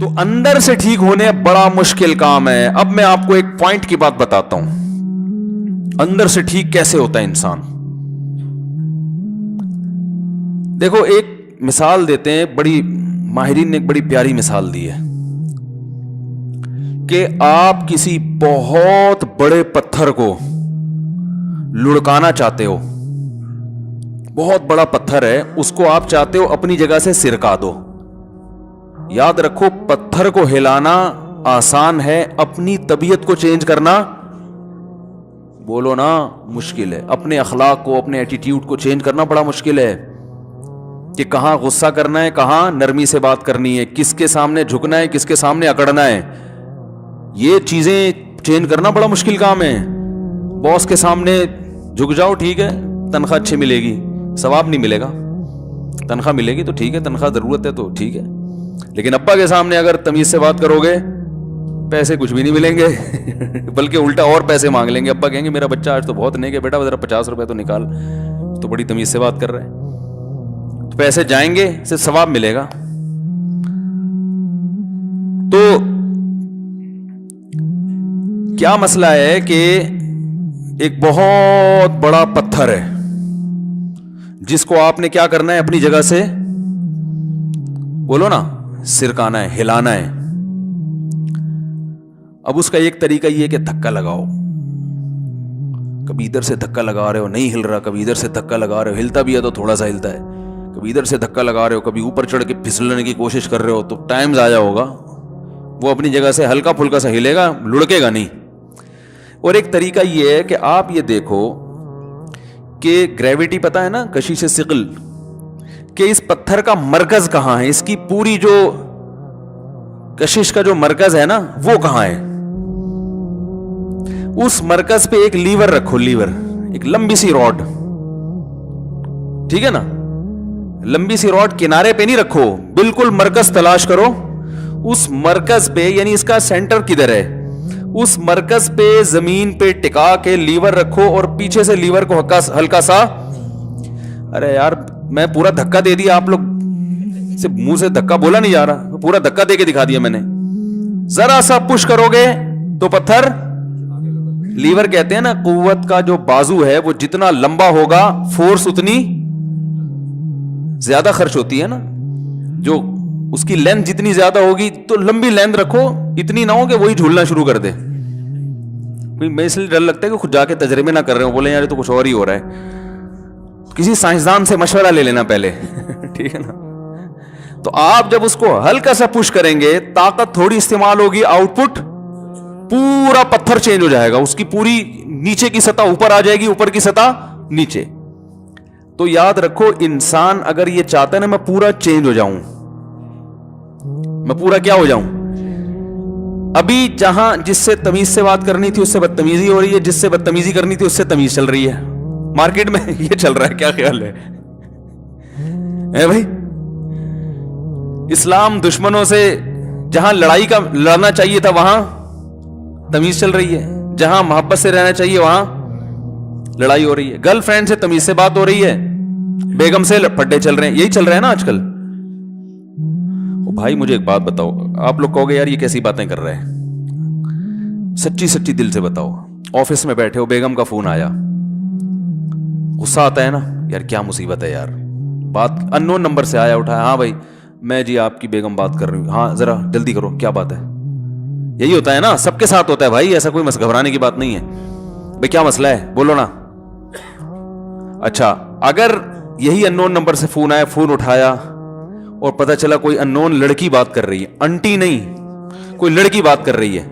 تو اندر سے ٹھیک ہونے بڑا مشکل کام ہے. اب میں آپ کو ایک پوائنٹ کی بات بتاتا ہوں, اندر سے ٹھیک کیسے ہوتا ہے انسان. دیکھو ایک مثال دیتے ہیں, بڑی ماہرین نے ایک بڑی پیاری مثال دی ہے کہ آپ کسی بہت بڑے پتھر کو لڑکانا چاہتے ہو, بہت بڑا پتھر ہے, اس کو آپ چاہتے ہو اپنی جگہ سے سرکا دو. یاد رکھو پتھر کو ہلانا آسان ہے, اپنی طبیعت کو چینج کرنا بولو نا مشکل ہے. اپنے اخلاق کو, اپنے ایٹیٹیوڈ کو چینج کرنا بڑا مشکل ہے, کہ کہاں غصہ کرنا ہے, کہاں نرمی سے بات کرنی ہے, کس کے سامنے جھکنا ہے, کس کے سامنے اکڑنا ہے. یہ چیزیں چینج کرنا بڑا مشکل کام ہے. باس کے سامنے جھک جاؤ, ٹھیک ہے, تنخواہ اچھی ملے گی, ثواب نہیں ملے گا. تنخواہ ملے گی تو ٹھیک ہے, تنخواہ ضرورت ہے تو ٹھیک ہے, لیکن ابا کے سامنے اگر تمیز سے بات کرو گے پیسے کچھ بھی نہیں ملیں گے بلکہ الٹا اور پیسے مانگ لیں گے. ابا کہیں گے میرا بچہ آج تو بہت نیک ہے, بیٹا ذرا 50 روپے تو نکال, تو بڑی تمیز سے بات کر رہے ہیں. تو پیسے جائیں گے, صرف ثواب ملے گا. تو کیا مسئلہ ہے کہ ایک بہت بڑا پتھر ہے جس کو آپ نے کیا کرنا ہے, اپنی جگہ سے بولو نا سرکانا ہے, ہلانا ہے. اب اس کا ایک طریقہ یہ کہ دھکا لگاؤ. کبھی ادھر سے دھکا لگا رہے ہو, نہیں ہل رہا, کبھی ادھر سے دھکا لگا رہے ہو, ہلتا بھی ہے تو تھوڑا سا ہلتا ہے, کبھی ادھر سے دھکا لگا رہے ہو, کبھی اوپر چڑھ کے پھسلنے کی کوشش کر رہے ہو, تو ٹائم ضائع ہوگا. وہ اپنی جگہ سے ہلکا پھلکا سا ہلے گا, لڑکے گا نہیں. اور ایک طریقہ یہ ہے کہ آپ یہ دیکھو کہ گریوٹی پتا ہے نا, کشش ثقل, کہ اس پتھر کا مرکز کہاں ہے, اس کی پوری جو کشش کا جو مرکز ہے نا وہ کہاں ہے. اس مرکز پہ ایک لیور رکھو, لیور, ایک لمبی سی راڈ, ٹھیک ہے نا, لمبی سی راڈ کنارے پہ نہیں رکھو, بالکل مرکز تلاش کرو. اس مرکز پہ, یعنی اس کا سینٹر کدھر ہے, اس مرکز پہ زمین پہ ٹکا کے لیور رکھو, اور پیچھے سے لیور کو ہلکا سا, ارے یار میں پورا دھکا دے دیا, آپ لوگ سے منہ سے دھکا بولا نہیں جا رہا, پورا دھکا دے کے دکھا دیا میں نے. ذرا سا پش کرو گے تو پتھر, لیور کہتے ہیں نا قوت کا جو بازو ہے وہ جتنا لمبا ہوگا فورس اتنی زیادہ خرچ ہوتی ہے نا, جو اس کی لینتھ جتنی زیادہ ہوگی تو لمبی لینتھ رکھو, اتنی نہ ہو کہ وہی جھولنا شروع کر دے. میں اس لیے ڈر لگتا ہے کہ خود جا کے تجربے نہ کر رہے ہو, بولے یار تو کچھ اور ہی ہو رہا ہے, کسی سائنسدان سے مشورہ لے لینا پہلے ٹھیک ہے نا. تو آپ جب اس کو ہلکا سا پش کریں گے, طاقت تھوڑی استعمال ہوگی, آؤٹ پٹ پورا پتھر چینج ہو جائے گا, اس کی پوری نیچے کی سطح اوپر آ جائے گی, اوپر کی سطح نیچے. تو یاد رکھو انسان اگر یہ چاہتا ہے نا میں پورا چینج ہو جاؤں, میں پورا کیا ہو جاؤں, ابھی جہاں جس سے تمیز سے بات کرنی تھی اس سے بدتمیزی ہو رہی ہے, جس سے بدتمیزی کرنی تھی اس سے تمیز چل رہی ہے, مارکیٹ میں یہ چل رہا ہے. کیا خیال ہے بھائی, اسلام دشمنوں سے جہاں لڑائی کا لڑنا چاہیے تھا وہاں تمیز چل رہی ہے, جہاں محبت سے رہنا چاہیے وہاں لڑائی ہو رہی ہے. گرل فرینڈ سے تمیز سے بات ہو رہی ہے, بیگم سے پڈے چل رہے ہیں. یہی چل رہا ہے نا آج کل. بھائی مجھے ایک بات بتاؤ, آپ لوگ کہو گے یار یہ کیسی باتیں کر رہے ہیں, سچی سچی دل سے بتاؤ. آفس میں بیٹھے ہو, بیگم کا فون آیا, غصہ آتا ہے نا, یار کیا مصیبت ہے یار, بات ان نون نمبر سے آیا, اٹھایا, ہاں بھائی میں جی آپ کی بیگم بات کر رہی ہوں, ہاں ذرا جلدی کرو, کیا بات ہے. یہی ہوتا ہے نا, سب کے ساتھ ہوتا ہے بھائی, ایسا کوئی گھبرانے کی بات نہیں ہے. بھائی کیا مسئلہ ہے بولو نا. اچھا اگر یہی ان نون نمبر سے فون آیا, فون اٹھایا اور پتہ چلا کوئی ان نون لڑکی بات کر رہی ہے, انٹی نہیں کوئی لڑکی بات کر رہی ہے,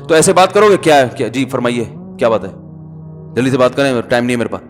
تو ایسے بات کرو گے, کیا ہے, کیا جی فرمائیے کیا بات ہے, جلدی سے بات کریں, ٹائم نہیں ہے میرے پاس.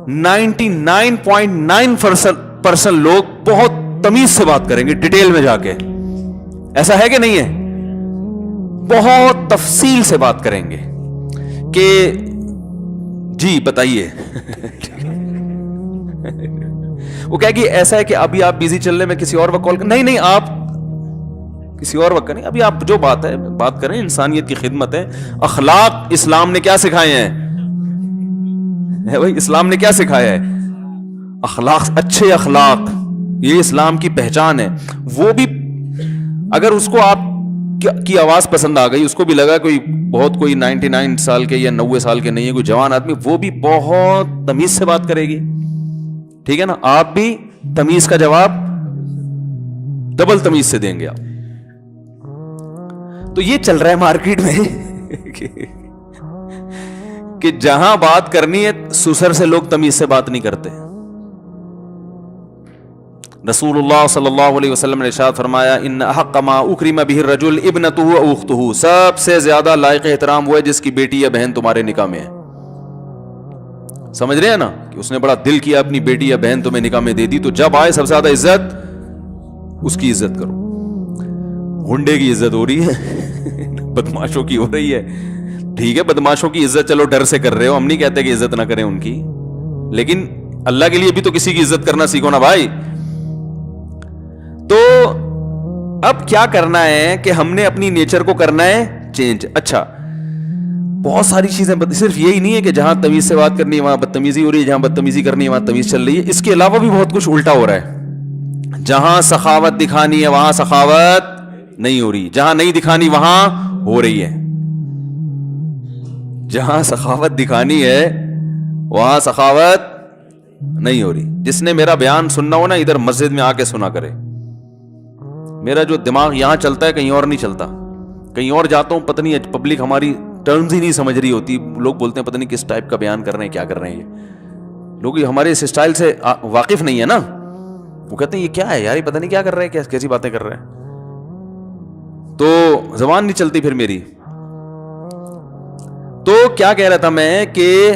99.9% لوگ بہت تمیز سے بات کریں گے, ڈیٹیل میں جا کے. ایسا ہے کہ نہیں ہے, بہت تفصیل سے بات کریں گے کہ جی بتائیے وہ کہے گی ایسا ہے کہ ابھی آپ بیزی چل رہے, میں کسی اور وقت کال کر, نہیں آپ کسی اور وقت کریں, ابھی آپ جو بات ہے بات کریں, انسانیت کی خدمت ہے. اخلاق اسلام نے کیا سکھائے ہیں بھائی, اسلام نے کیا سکھایا ہے, اخلاق, اچھے اخلاق. یہ اسلام کی پہچان ہے. وہ بھی اگر اس کو آپ کی آواز پسند آ گئی, اس کو بھی لگا کوئی 99 سال کے یا 90 سال کے نہیں ہے, کوئی جوان آدمی, وہ بھی بہت تمیز سے بات کرے گی, ٹھیک ہے نا. آپ بھی تمیز کا جواب ڈبل تمیز سے دیں گے آپ. تو یہ چل رہا ہے مارکیٹ میں کہ جہاں بات کرنی ہے سسر سے لوگ تمیز سے بات نہیں کرتے. رسول اللہ صلی اللہ علیہ وسلم نے ارشاد فرمایا, ان احق ما اکرم به الرجل ابنته و اخته, سب سے زیادہ لائق احترام وہ ہے جس کی بیٹی یا بہن تمہارے نکاح میں ہے. سمجھ رہے ہیں نا کہ اس نے بڑا دل کیا اپنی بیٹی یا بہن تمہیں نکاح میں دے دی, تو جب آئے سب سے زیادہ عزت اس کی عزت کرو. ہنڈے کی عزت ہو رہی ہے, بدماشوں کی ہو رہی ہے, ٹھیک ہے, بدماشوں کی عزت چلو ڈر سے کر رہے ہو, ہم نہیں کہتے کہ عزت نہ کریں ان کی, لیکن اللہ کے لیے بھی تو کسی کی عزت کرنا سیکھو نا بھائی. تو اب کیا کرنا ہے کہ ہم نے اپنی نیچر کو کرنا ہے چینج. اچھا, بہت ساری چیزیں, صرف یہی نہیں ہے کہ جہاں تمیز سے بات کرنی ہے وہاں بدتمیزی ہو رہی ہے, جہاں بدتمیزی کرنی ہے وہاں تمیز چل رہی ہے. اس کے علاوہ بھی بہت کچھ الٹا ہو رہا ہے. جہاں سخاوت دکھانی ہے وہاں سخاوت نہیں ہو رہی, جہاں نہیں دکھانی وہاں ہو رہی ہے. جہاں سخاوت دکھانی ہے وہاں سخاوت نہیں ہو رہی. جس نے میرا بیان سننا ہو نا, ادھر مسجد میں آ کے سنا کرے. میرا جو دماغ یہاں چلتا ہے کہیں اور نہیں چلتا. کہیں اور جاتا ہوں پتہ نہیں پبلک ہماری ٹرمز ہی نہیں سمجھ رہی ہوتی, لوگ بولتے ہیں پتہ نہیں کس ٹائپ کا بیان کر رہے ہیں, کیا کر رہے ہیں یہ لوگ, ہمارے اس اسٹائل سے واقف نہیں ہے نا. وہ کہتے ہیں یہ کیا ہے یار, یہ پتہ نہیں کیا کر رہے ہیں, کیسی باتیں کر رہے ہیں. تو زبان نہیں چلتی پھر میری. تو کیا کہہ رہا تھا میں کہ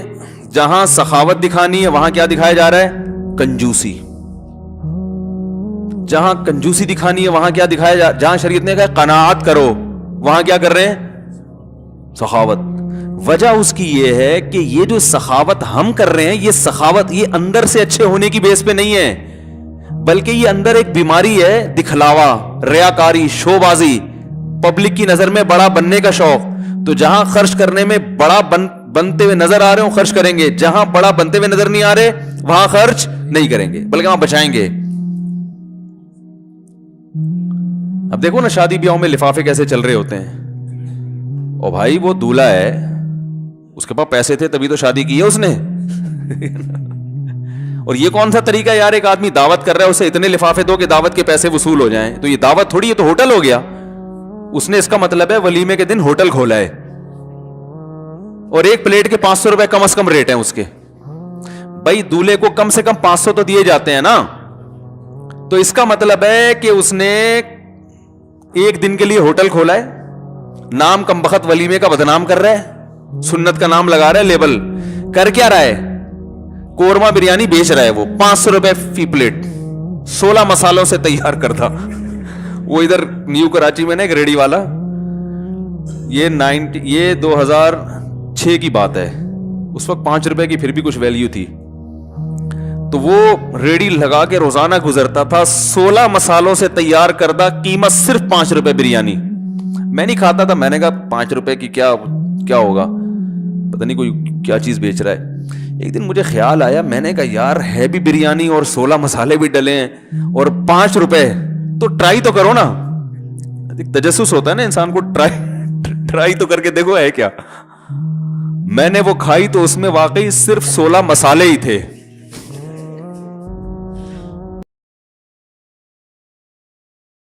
جہاں سخاوت دکھانی ہے وہاں کیا دکھایا جا رہا ہے, کنجوسی. جہاں کنجوسی دکھانی ہے وہاں کیا دکھایا جہاں شریعت نے کہا قناعت کرو وہاں کیا کر رہے ہیں, سخاوت. وجہ اس کی یہ ہے کہ یہ جو سخاوت ہم کر رہے ہیں, یہ سخاوت یہ اندر سے اچھے ہونے کی بیس پہ نہیں ہے, بلکہ یہ اندر ایک بیماری ہے, دکھلاوا, ریاکاری, شو بازی, پبلک کی نظر میں بڑا بننے کا شوق. تو جہاں خرچ کرنے میں بڑا بنتے ہوئے نظر آ رہے ہوں خرچ کریں گے, جہاں بڑا بنتے ہوئے نظر نہیں آ رہے وہاں خرچ نہیں کریں گے, بلکہ وہاں بچائیں گے. اب دیکھو نا شادی بیاہوں میں لفافے کیسے چل رہے ہوتے ہیں. او بھائی وہ دولہا ہے, اس کے پاس پیسے تھے تبھی تو شادی کی ہے اس نے. اور یہ کون سا طریقہ یار, ایک آدمی دعوت کر رہا ہے اسے اتنے لفافے دو کہ دعوت کے پیسے وصول ہو جائیں. تو یہ دعوت تھوڑی, یہ تو ہوٹل ہو گیا. اس نے, اس کا مطلب ہے ولیمے کے دن ہوٹل کھولا ہے, اور ایک پلیٹ کے 500 روپے کم از کم ریٹ ہیں اس کے. بھائی دولہے کو کم سے کم 500 تو دیے جاتے ہیں نا. تو اس کا مطلب ہے کہ اس نے ایک دن کے لیے ہوٹل کھولا ہے, نام کم بخت ولیمے کا بدنام کر رہا ہے, سنت کا نام لگا رہا ہے, لیبل کر کیا رہا ہے, قورمہ بریانی بیچ رہا ہے. وہ 500 روپے فی پلیٹ, 16 مسالوں سے تیار کرتا. وہ ادھر نیو کراچی میں نا ایک ریڑی والا, یہ 2006 کی بات ہے, اس وقت 5 روپے کی پھر بھی کچھ ویلیو تھی. تو وہ ریڑی لگا کے روزانہ گزرتا تھا, 16 مسالوں سے تیار کردہ, قیمت صرف 5 روپے بریانی. میں نہیں کھاتا تھا, میں نے کہا 5 روپے کی کیا ہوگا, پتہ نہیں کوئی کیا چیز بیچ رہا ہے. ایک دن مجھے خیال آیا, میں نے کہا یار ہے بھی بریانی اور 16 مسالے بھی ڈلے ہیں اور 5 روپے, تو ٹرائی تو کرو نا. تجسس ہوتا ہے نا انسان کو, ٹرائی تو کر کے دیکھو ہے کیا. میں نے وہ کھائی تو اس میں واقعی صرف 16 مسالے ہی تھے,